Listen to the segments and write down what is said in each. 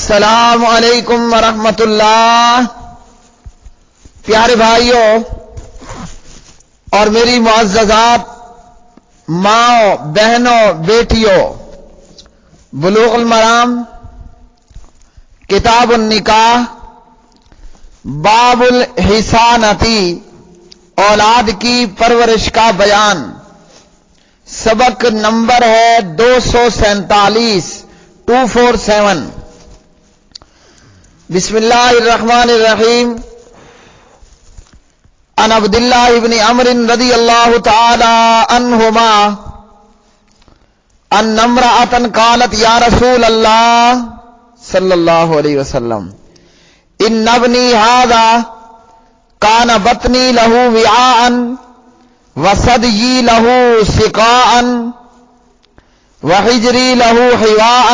السلام علیکم ورحمۃ اللہ۔ پیارے بھائیوں اور میری معززات ماں بہنوں بیٹیوں، بلوغ المرام کتاب النکاح باب الحسانتی اولاد کی پرورش کا بیان، سبق نمبر ہے 247 247۔ بسم اللہ الرحمن الرحیم۔ عن عبد اللہ بن عمرو رضی اللہ تعالی عنہما ان امرأة قالت یا رسول اللہ صلی اللہ علیہ وسلم ان ابنی ھذا کان بطنی لہ وعاء وصدیی لہ سقاء وحجری لہ حواء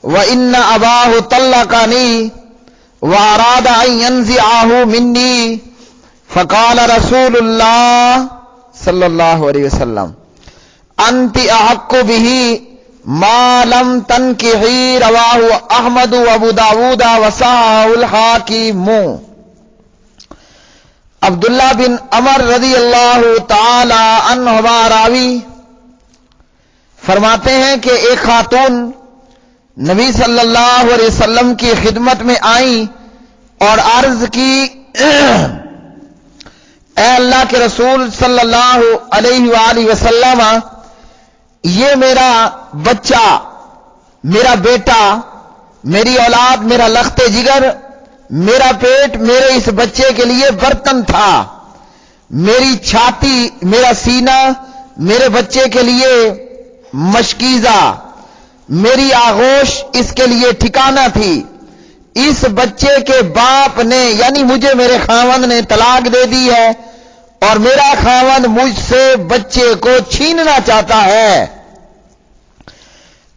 وَإِنَّ أَبَاهُ طَلَّقَنِي وَأَرَادَ أَن يَنزِعَهُ مِنِّي فَقَالَ رسول اللہ صلی اللہ علیہ وسلم أَنْتِ أَحَقُّ بِهِ مَا لَمْ تَنْكِحِي رَوَاهُ أَحْمَدُ وَأَبُو دَاوُودَ وَصَحَّحَهُ الْحَاکِمُ۔ عبداللہ بن عمر رضی اللہ تعالی عنہما راوی فرماتے ہیں کہ ایک خاتون نبی صلی اللہ علیہ وسلم کی خدمت میں آئیں اور عرض کی، اے اللہ کے رسول صلی اللہ علیہ وآلہ وسلم، یہ میرا بچہ، میرا بیٹا، میری اولاد، میرا لخت جگر، میرا پیٹ میرے اس بچے کے لیے برتن تھا، میری چھاتی، میرا سینہ میرے بچے کے لیے مشکیزہ، میری آغوش اس کے لیے ٹھکانہ تھی۔ اس بچے کے باپ نے یعنی مجھے میرے خاوند نے طلاق دے دی ہے اور میرا خاوند مجھ سے بچے کو چھیننا چاہتا ہے۔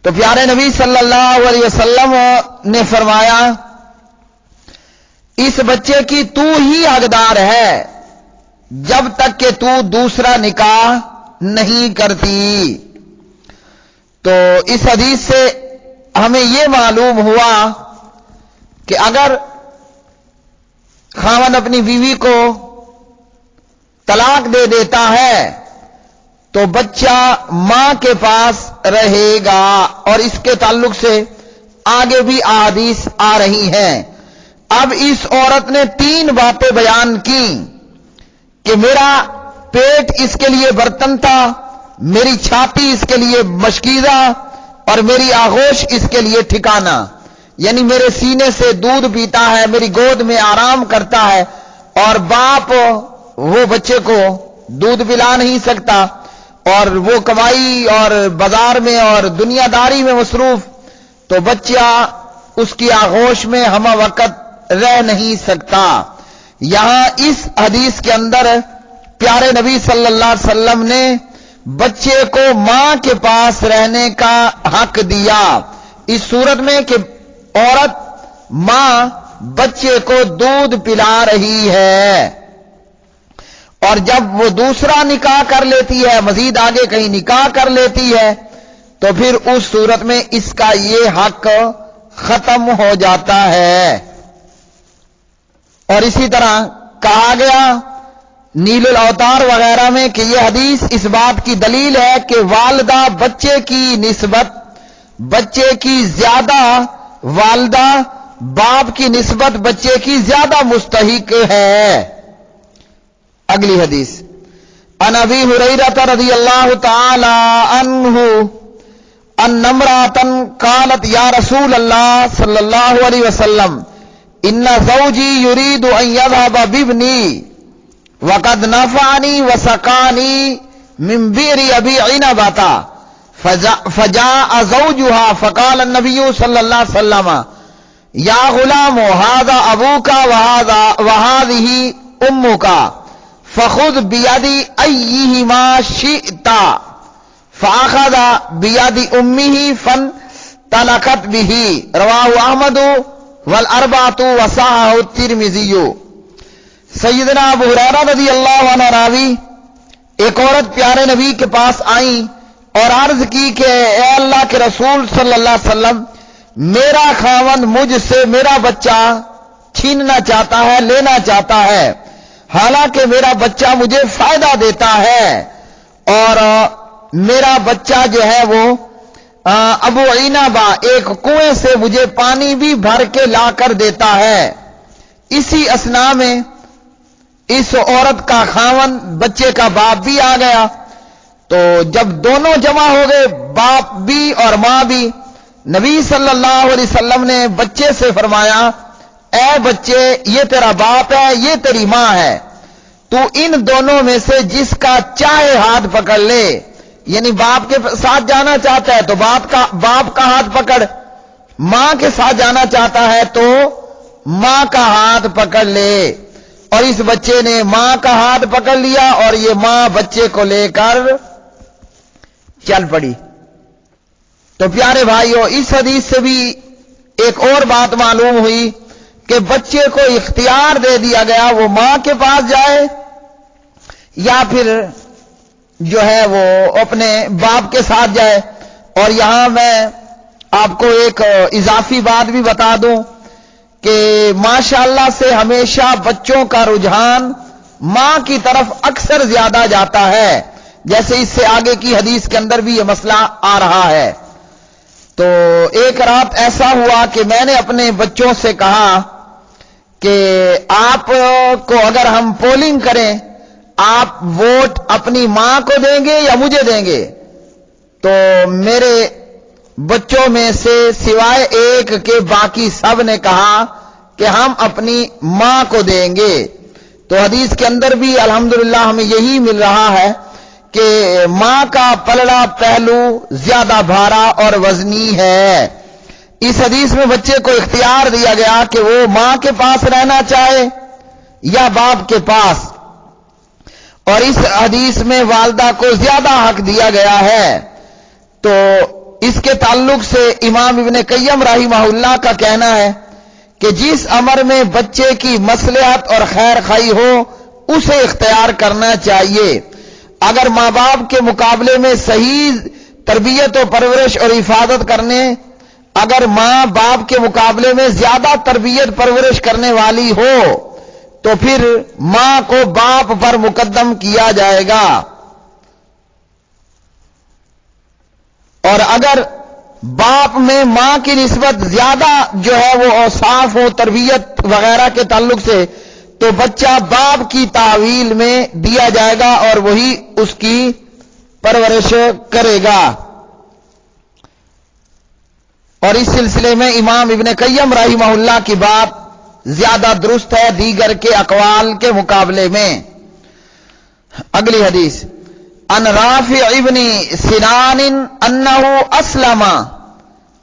تو پیارے نبی صلی اللہ علیہ وسلم نے فرمایا، اس بچے کی تو ہی حقدار ہے جب تک کہ تو دوسرا نکاح نہیں کرتی۔ تو اس حدیث سے ہمیں یہ معلوم ہوا کہ اگر خاوند اپنی بیوی کو طلاق دے دیتا ہے تو بچہ ماں کے پاس رہے گا، اور اس کے تعلق سے آگے بھی احادیث آ رہی ہیں۔ اب اس عورت نے 3 باتیں بیان کی کہ میرا پیٹ اس کے لیے برتن تھا، میری چھاتی اس کے لیے مشکیزہ اور میری آغوش اس کے لیے ٹھکانہ، یعنی میرے سینے سے دودھ پیتا ہے، میری گود میں آرام کرتا ہے، اور باپ وہ بچے کو دودھ پلا نہیں سکتا، اور وہ کمائی اور بازار میں اور دنیا داری میں مصروف، تو بچہ اس کی آغوش میں ہم وقت رہ نہیں سکتا۔ یہاں اس حدیث کے اندر پیارے نبی صلی اللہ علیہ وسلم نے بچے کو ماں کے پاس رہنے کا حق دیا، اس صورت میں کہ عورت ماں بچے کو دودھ پلا رہی ہے، اور جب وہ دوسرا نکاح کر لیتی ہے، مزید آگے کہیں نکاح کر لیتی ہے، تو پھر اس صورت میں اس کا یہ حق ختم ہو جاتا ہے۔ اور اسی طرح کہا گیا نیل الاوتار وغیرہ میں کہ یہ حدیث اس بات کی دلیل ہے کہ والدہ بچے کی نسبت، بچے کی زیادہ، والدہ باپ کی نسبت بچے کی زیادہ مستحق ہے۔ اگلی حدیث، عن ابی ہریرہ رضی اللہ تعالی عنہ ان امرأة قالت یا رسول اللہ صلی اللہ علیہ وسلم ان زوجی یرید ان یذهب بابنی وقد نفعنی وسقانی من بئر ابی عنبۃ فجاء زوجها فقال النبی صلی اللہ علیہ وسلم یا غلام هذا ابوک وهذه امک فخذ بید ایہما شئت فاخذ بید امہ فانطلقت به، رواہ احمد والاربعۃ وصححہ الترمذی۔ سیدنا ابو ہریرہ رضی اللہ عنہ راوی، ایک عورت پیارے نبی کے پاس آئیں اور عرض کی کہ اے اللہ کے رسول صلی اللہ علیہ وسلم، میرا خاوند مجھ سے میرا بچہ چھیننا چاہتا ہے، لینا چاہتا ہے، حالانکہ میرا بچہ مجھے فائدہ دیتا ہے، اور میرا بچہ جو ہے وہ ابو عنابہ ایک کنویں سے مجھے پانی بھی بھر کے لا کر دیتا ہے۔ اسی اثنا میں اس عورت کا خاوند بچے کا باپ بھی آ گیا، تو جب دونوں جمع ہو گئے، باپ بھی اور ماں بھی، نبی صلی اللہ علیہ وسلم نے بچے سے فرمایا، اے بچے، یہ تیرا باپ ہے، یہ تیری ماں ہے، تو ان دونوں میں سے جس کا چاہے ہاتھ پکڑ لے، یعنی باپ کے ساتھ جانا چاہتا ہے تو باپ کا ہاتھ پکڑ، ماں کے ساتھ جانا چاہتا ہے تو ماں کا ہاتھ پکڑ لے۔ اور اس بچے نے ماں کا ہاتھ پکڑ لیا اور یہ ماں بچے کو لے کر چل پڑی۔ تو پیارے بھائیو، اس حدیث سے بھی ایک اور بات معلوم ہوئی کہ بچے کو اختیار دے دیا گیا وہ ماں کے پاس جائے یا پھر جو ہے وہ اپنے باپ کے ساتھ جائے۔ اور یہاں میں آپ کو ایک اضافی بات بھی بتا دوں کہ ماشاءاللہ سے ہمیشہ بچوں کا رجحان ماں کی طرف اکثر زیادہ جاتا ہے، جیسے اس سے آگے کی حدیث کے اندر بھی یہ مسئلہ آ رہا ہے۔ تو ایک رات ایسا ہوا کہ میں نے اپنے بچوں سے کہا کہ آپ کو اگر ہم پولنگ کریں، آپ ووٹ اپنی ماں کو دیں گے یا مجھے دیں گے؟ تو میرے بچوں میں سے سوائے ایک کے باقی سب نے کہا کہ ہم اپنی ماں کو دیں گے۔ تو حدیث کے اندر بھی الحمدللہ ہمیں یہی مل رہا ہے کہ ماں کا پلڑا پہلو زیادہ بھارا اور وزنی ہے۔ اس حدیث میں بچے کو اختیار دیا گیا کہ وہ ماں کے پاس رہنا چاہے یا باپ کے پاس، اور اس حدیث میں والدہ کو زیادہ حق دیا گیا ہے۔ تو اس کے تعلق سے امام ابن قیم رحمہ اللہ کا کہنا ہے کہ جس امر میں بچے کی مصلحت اور خیر خواہی ہو اسے اختیار کرنا چاہیے۔ اگر ماں باپ کے مقابلے میں صحیح تربیت و پرورش اور حفاظت کرنے، اگر ماں باپ کے مقابلے میں زیادہ تربیت پرورش کرنے والی ہو تو پھر ماں کو باپ پر مقدم کیا جائے گا، اور اگر باپ میں ماں کی نسبت زیادہ جو ہے وہ اوصاف ہو تربیت وغیرہ کے تعلق سے تو بچہ باپ کی تعویل میں دیا جائے گا اور وہی اس کی پرورش کرے گا۔ اور اس سلسلے میں امام ابن قیم رحمہ اللہ کی بات زیادہ درست ہے دیگر کے اقوال کے مقابلے میں۔ اگلی حدیث، ان رافع ابن سنان انه اسلم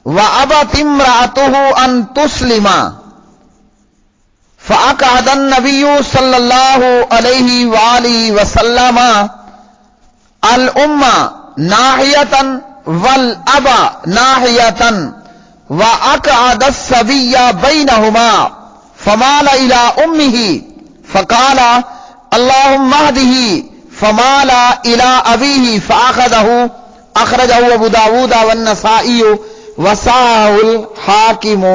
وابت امرأته ان تسلم فاقعد النبي صلى الله عليه وآله وسلم الأمة ناحية والأب ناحية وأقعد الصبي بينهما فمال إلى أمه فقال اللهم اهده فمال إلى أبيه فأخذه، أخرجه أبو داود والنسائي وصححه الحاکم۔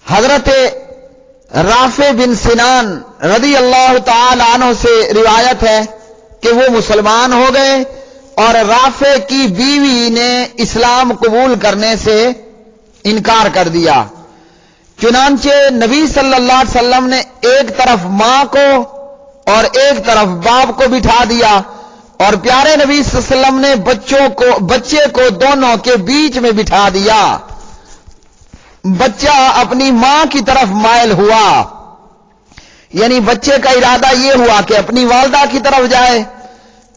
حضرت رافع بن سنان رضی اللہ تعالی عنہ سے روایت ہے کہ وہ مسلمان ہو گئے اور رافع کی بیوی نے اسلام قبول کرنے سے انکار کر دیا۔ چنانچہ نبی صلی اللہ علیہ وسلم نے ایک طرف ماں کو اور ایک طرف باپ کو بٹھا دیا، اور پیارے نبی صلی اللہ علیہ وسلم نے بچے کو دونوں کے بیچ میں بٹھا دیا۔ بچہ اپنی ماں کی طرف مائل ہوا، یعنی بچے کا ارادہ یہ ہوا کہ اپنی والدہ کی طرف جائے۔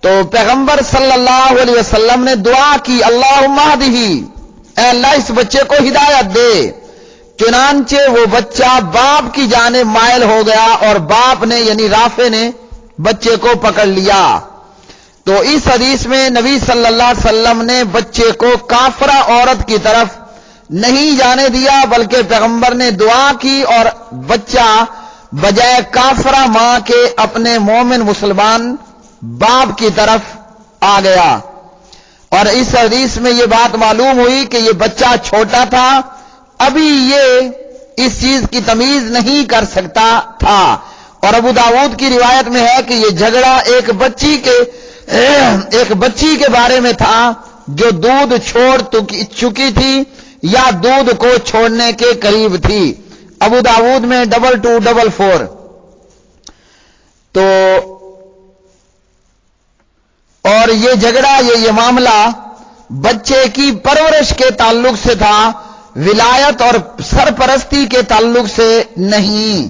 تو پیغمبر صلی اللہ علیہ وسلم نے دعا کی، اللہم اہدہ، اے اللہ اس بچے کو ہدایت دے۔ چنانچہ وہ بچہ باپ کی جانب مائل ہو گیا اور باپ نے یعنی رافع نے بچے کو پکڑ لیا۔ تو اس حدیث میں نبی صلی اللہ علیہ وسلم نے بچے کو کافرہ عورت کی طرف نہیں جانے دیا، بلکہ پیغمبر نے دعا کی اور بچہ بجائے کافرہ ماں کے اپنے مومن مسلمان باپ کی طرف آ گیا۔ اور اس حدیث میں یہ بات معلوم ہوئی کہ یہ بچہ چھوٹا تھا، ابھی یہ اس چیز کی تمیز نہیں کر سکتا تھا. اور ابو داؤد کی روایت میں ہے کہ یہ جھگڑا ایک بچی کے بارے میں تھا جو دودھ چھوڑ چکی تھی یا دودھ کو چھوڑنے کے قریب تھی. ابو داؤد میں 2244. تو اور یہ جھگڑا یہ معاملہ بچے کی پرورش کے تعلق سے تھا، ولایت اور سرپرستی کے تعلق سے نہیں.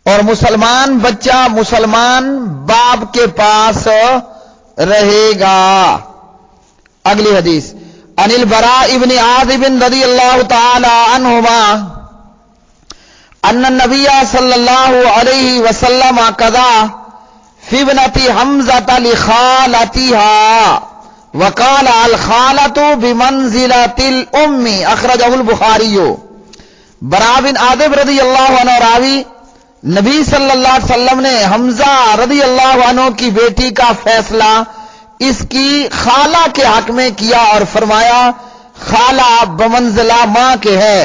اور مسلمان بچہ مسلمان باپ کے پاس رہے گا. اگلی حدیث عن البراء ابن عازب رضی اللہ تعالی عنہما ان النبی صلی اللہ علیہ وسلم قضا فی ابنۃ حمزہ لخالتها وقال الخالة بمنزلۃ الام اخرجہ البخاری. براء بن عازب رضی اللہ عنہ راوی، نبی صلی اللہ علیہ وسلم نے حمزہ رضی اللہ عنہ کی بیٹی کا فیصلہ اس کی خالہ کے حق میں کیا اور فرمایا خالہ بمنزلہ ماں کے ہے،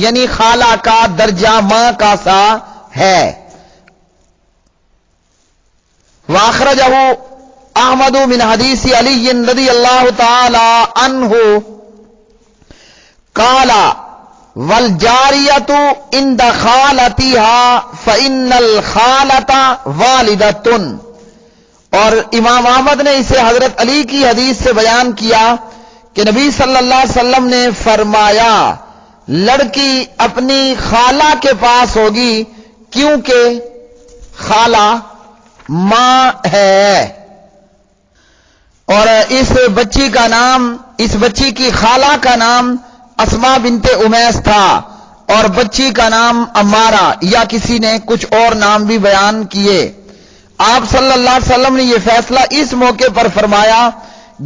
یعنی خالہ کا درجہ ماں کا سا ہے. واخرجہ احمد من حدیث علی رضی اللہ تعالی عنہ قال والجاریۃ عند خالتها فإن الخالة والدۃ. اور امام احمد نے اسے حضرت علی کی حدیث سے بیان کیا کہ نبی صلی اللہ علیہ وسلم نے فرمایا لڑکی اپنی خالہ کے پاس ہوگی کیونکہ خالہ ماں ہے. اور اس بچی کی خالہ کا نام اسماء بنت امیس تھا اور بچی کا نام امارہ، یا کسی نے کچھ اور نام بھی بیان کیے. آپ صلی اللہ علیہ وسلم نے یہ فیصلہ اس موقع پر فرمایا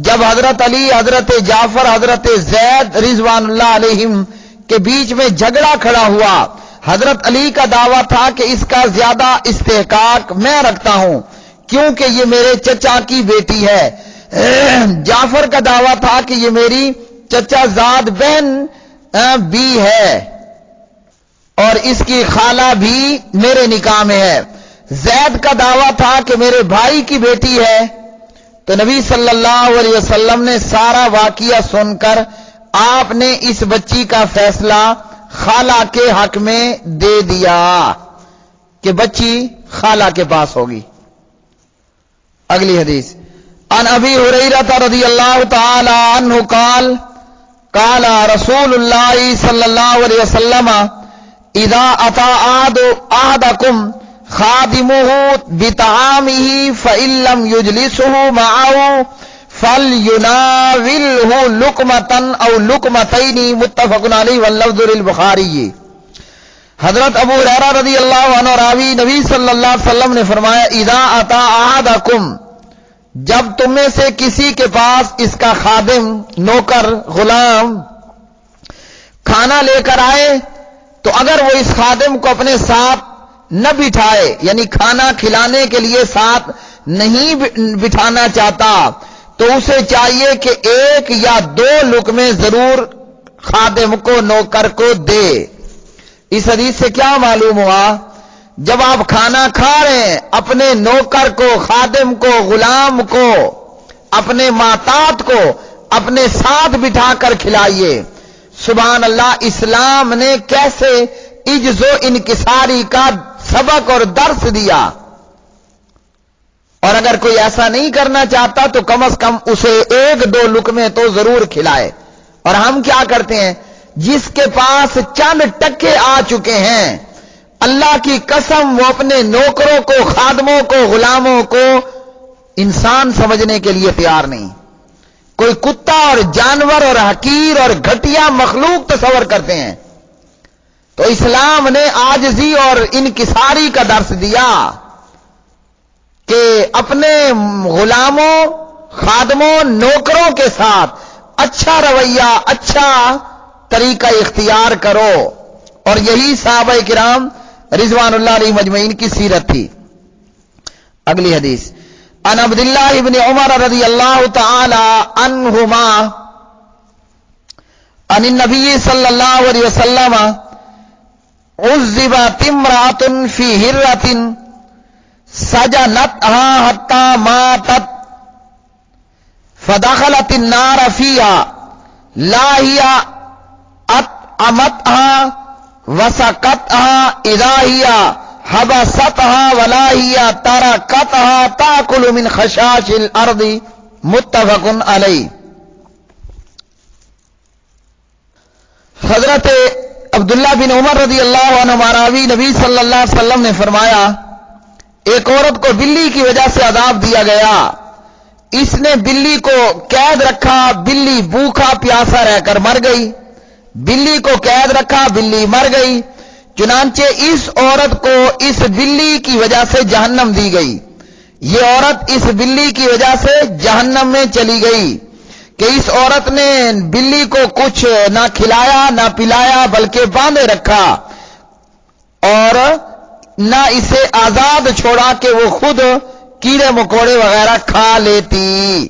جب حضرت علی، حضرت جعفر، حضرت زید رضوان اللہ علیہم کے بیچ میں جھگڑا کھڑا ہوا. حضرت علی کا دعویٰ تھا کہ اس کا زیادہ استحقاق میں رکھتا ہوں کیونکہ یہ میرے چچا کی بیٹی ہے. جعفر کا دعویٰ تھا کہ یہ میری چچا زاد بہن بھی ہے اور اس کی خالہ بھی میرے نکاح میں ہے. زید کا دعویٰ تھا کہ میرے بھائی کی بیٹی ہے. تو نبی صلی اللہ علیہ وسلم نے سارا واقعہ سن کر آپ نے اس بچی کا فیصلہ خالہ کے حق میں دے دیا کہ بچی خالہ کے پاس ہوگی. اگلی حدیث عن ابی ہریرہ رضی اللہ تعالی عنہ قال قال رسول اللہ صلی اللہ علیہ وسلم اذا اتی احدکم خادمه بطعامه فإن لم يجلسه معه فليناوله لقمة أو لقمتين متفق عليه واللفظ للبخاری. حضرت ابو ہریرہ رضی اللہ عنہ راوی، نبی صلی اللہ علیہ وسلم نے فرمایا اذا اتی احدکم، جب تم میں سے کسی کے پاس اس کا خادم، نوکر، غلام کھانا لے کر آئے تو اگر وہ اس خادم کو اپنے ساتھ نہ بٹھائے، یعنی کھانا کھلانے کے لیے ساتھ نہیں بٹھانا چاہتا، تو اسے چاہیے کہ ایک یا دو لقمے ضرور خادم کو، نوکر کو دے. اس حدیث سے کیا معلوم ہوا؟ جب آپ کھانا کھا رہے ہیں اپنے نوکر کو، خادم کو، غلام کو، اپنے ماتات کو اپنے ساتھ بٹھا کر کھلائیے. سبحان اللہ، اسلام نے کیسے عجز و انکساری کا سبق اور درس دیا. اور اگر کوئی ایسا نہیں کرنا چاہتا تو کم از کم اسے ایک دو لقمے تو ضرور کھلائے. اور ہم کیا کرتے ہیں؟ جس کے پاس چند ٹکے آ چکے ہیں، اللہ کی قسم وہ اپنے نوکروں کو، خادموں کو، غلاموں کو انسان سمجھنے کے لیے تیار نہیں. کوئی کتا اور جانور اور حقیر اور گھٹیا مخلوق تصور کرتے ہیں. تو اسلام نے عاجزی اور انکساری کا درس دیا کہ اپنے غلاموں، خادموں، نوکروں کے ساتھ اچھا رویہ، اچھا طریقہ اختیار کرو. اور یہی صحابہ کرام رضوان اللہ علیہ مجمعین کی سیرت تھی. اگلی حدیث عن عبد الله بن عمر رضي الله تعالى عنهما عن النبي صلى الله عليه وسلم عذبت امرأة في هرة سجنتها حتى ماتت فدخلت النار فيها لا هي أطعمتها وسقتها إذا هي حبستها ولا هي تركتها تأكل من خشاش الأرض متفق علیہ۔ حضرت عبداللہ بن عمر رضی اللہ عنہ مراوی نبی صلی اللہ علیہ وسلم نے فرمایا، ایک عورت کو بلی کی وجہ سے عذاب دیا گیا، اس نے بلی کو قید رکھا، بلی بھوکا پیاسا رہ کر مر گئی، بلی کو قید رکھا، بلی مر گئی، چنانچہ اس عورت کو اس بلی کی وجہ سے جہنم دی گئی، یہ عورت اس بلی کی وجہ سے جہنم میں چلی گئی کہ اس عورت نے بلی کو کچھ نہ کھلایا نہ پلایا بلکہ باندھے رکھا اور نہ اسے آزاد چھوڑا کہ وہ خود کیڑے مکوڑے وغیرہ کھا لیتی۔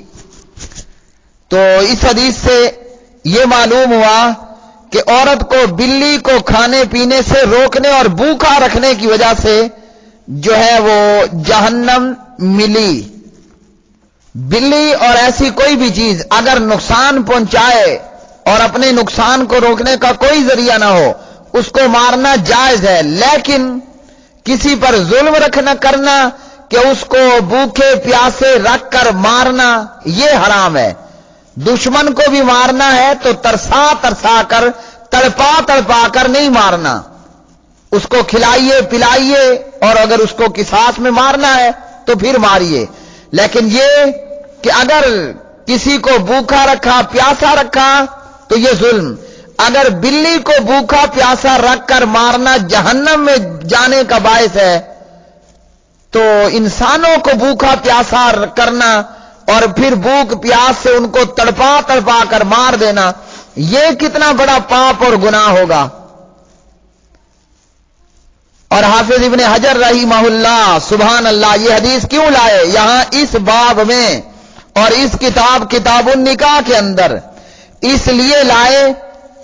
تو اس حدیث سے یہ معلوم ہوا کہ عورت کو بلی کو کھانے پینے سے روکنے اور بھوکا رکھنے کی وجہ سے جو ہے وہ جہنم ملی۔ بلی اور ایسی کوئی بھی چیز اگر نقصان پہنچائے اور اپنے نقصان کو روکنے کا کوئی ذریعہ نہ ہو اس کو مارنا جائز ہے، لیکن کسی پر ظلم کرنا کہ اس کو بھوکے پیاسے رکھ کر مارنا یہ حرام ہے۔ دشمن کو بھی مارنا ہے تو ترسا ترسا کر تڑپا کر نہیں مارنا، اس کو کھلائیے پلائیے اور اگر اس کو قصاص میں مارنا ہے تو پھر ماریے، لیکن یہ کہ اگر کسی کو بھوکا رکھا پیاسا رکھا تو یہ ظلم۔ اگر بلی کو بھوکا پیاسا رکھ کر مارنا جہنم میں جانے کا باعث ہے تو انسانوں کو بھوکا پیاسا کرنا اور پھر بھوک پیاس سے ان کو تڑپا کر مار دینا یہ کتنا بڑا پاپ اور گناہ ہوگا۔ اور حافظ ابن حجر رحمہ اللہ سبحان اللہ یہ حدیث کیوں لائے یہاں اس باب میں اور اس کتاب النکاح کے اندر؟ اس لیے لائے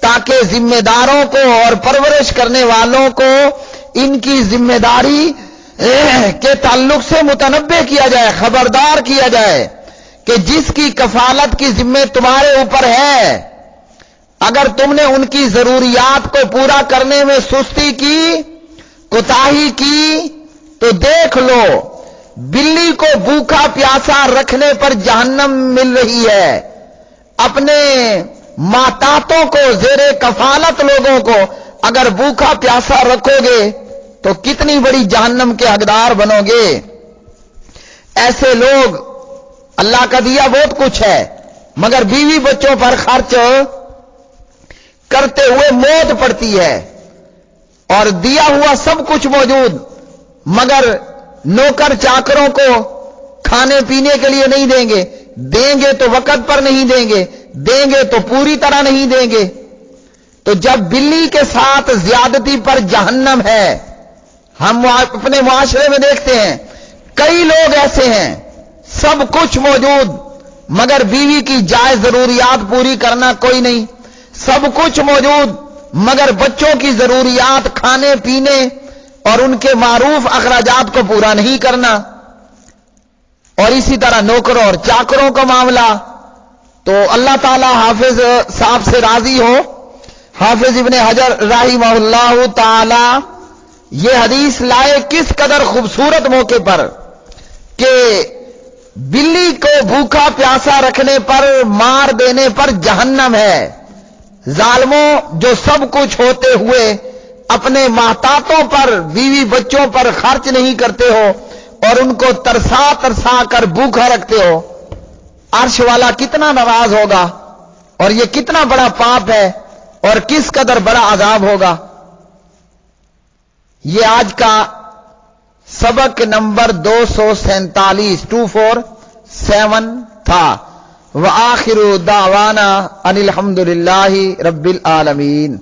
تاکہ ذمہ داروں کو اور پرورش کرنے والوں کو ان کی ذمہ داری کے تعلق سے متنبہ کیا جائے، خبردار کیا جائے کہ جس کی کفالت کی ذمہ تمہارے اوپر ہے، اگر تم نے ان کی ضروریات کو پورا کرنے میں سستی کی، کوتاہی کی تو دیکھ لو بلی کو بھوکا پیاسا رکھنے پر جہنم مل رہی ہے، اپنے ماتاتوں کو زیر کفالت لوگوں کو اگر بھوکا پیاسا رکھو گے تو کتنی بڑی جہنم کے حقدار بنو گے۔ ایسے لوگ اللہ کا دیا بہت کچھ ہے مگر بیوی بچوں پر خرچ کرتے ہوئے موت پڑتی ہے، اور دیا ہوا سب کچھ موجود مگر نوکر چاکروں کو کھانے پینے کے لیے نہیں دیں گے تو وقت پر نہیں دیں گے تو پوری طرح نہیں دیں گے۔ تو جب بلی کے ساتھ زیادتی پر جہنم ہے، ہم اپنے معاشرے میں دیکھتے ہیں کئی لوگ ایسے ہیں سب کچھ موجود مگر بیوی کی جائز ضروریات پوری کرنا کوئی نہیں، سب کچھ موجود مگر بچوں کی ضروریات کھانے پینے اور ان کے معروف اخراجات کو پورا نہیں کرنا، اور اسی طرح نوکروں اور چاکروں کا معاملہ۔ تو اللہ تعالی حافظ صاحب سے راضی ہو، حافظ ابن حجر رحمہ اللہ تعالی یہ حدیث لائے کس قدر خوبصورت موقع پر کہ بلی کو بھوکا پیاسا رکھنے پر مار دینے پر جہنم ہے۔ ظالموں جو سب کچھ ہوتے ہوئے اپنے محتاطوں پر بیوی بچوں پر خرچ نہیں کرتے ہو اور ان کو ترسا کر بھوکا رکھتے ہو، عرش والا کتنا ناراض ہوگا اور یہ کتنا بڑا پاپ ہے اور کس قدر بڑا عذاب ہوگا۔ یہ آج کا سبق نمبر 247 247 تھا۔ وآخر دعوانا ان الحمد للہ رب العالمین۔